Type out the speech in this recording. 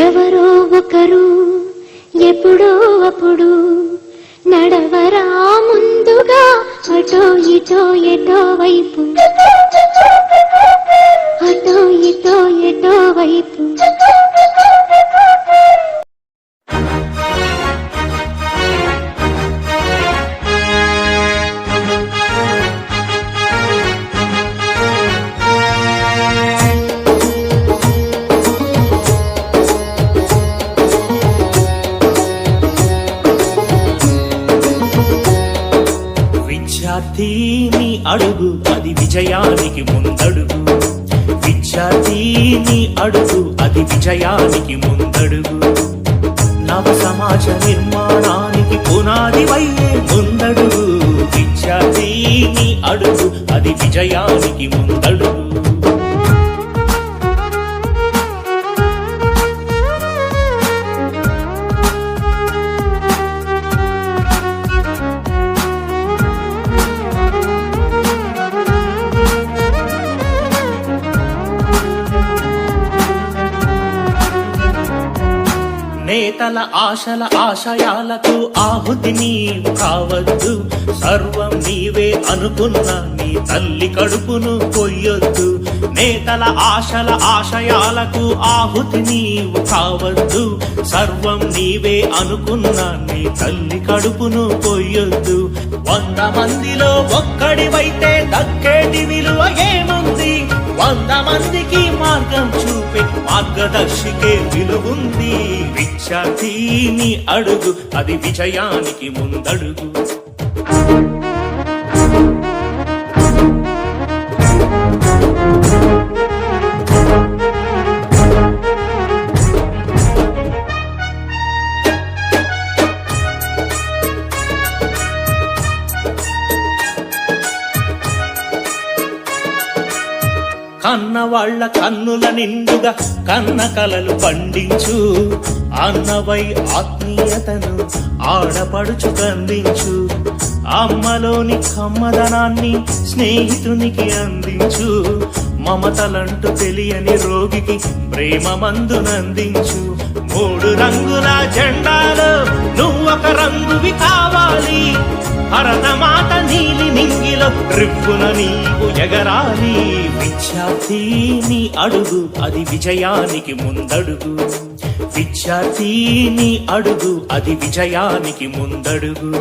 ఎవరో ఒకరు ఎప్పుడో అప్పుడు నడవరా ముందుగా అటో ఇటో ఎటో వైపు, అటో ఇటో ఎటో వైపు. విద్యార్థి నీ అడుగు అది విజయానికి ముందడుగు, విద్యార్థి నీ అడుగు అది విజయానికి ముందడుగు. నవ సమాజ నిర్మాణానికి పునాది వయ్యే ముందడుగు, విద్యార్థి నీ అడుగు అది విజయానికి ముందడుగు. నేతల ఆశల ఆశయాలకు ఆహుతి నీవు కావద్దు, సర్వం నీవే అనుకున్న నీ తల్లి కడుపును కొయ్యొద్దు. నేతల ఆశల ఆశయాలకు ఆహుతి నీవు కావద్దు, సర్వం నీవే అనుకున్న నీ తల్లి కడుపును కొయ్యొద్దు. 100 మందిలో ఒక్కడివైతే దక్కేటి విలువ ఏముంది, 100 మందికి మార్గం చూపే మార్గదర్శికే విలువుంది. విద్యార్థి నీ అడుగు అది విజయానికి ముందడుగు. కన్న వాళ్ళ కన్నుల నిండుగా కన్న కలలు పండించు, అన్నవై ఆత్మీయతను ఆడపడుచు కందించు. అమ్మలోని కమ్మదనాన్ని స్నేహితునికి అందించు, మమతలంటూ తెలియని రోగికి ప్రేమ మందునందించు. 3 రంగుల జెండాలో నువ్వొక రంగువి కావాలి, భరతమాత నీలి నింగిలో రిప్పున నీవు ఎగరాలి. విద్యార్థి నీ అడుగు అది విజయానికి ముందడుగు, విద్యార్థి నీ అడుగు అది విజయానికి ముందడుగు.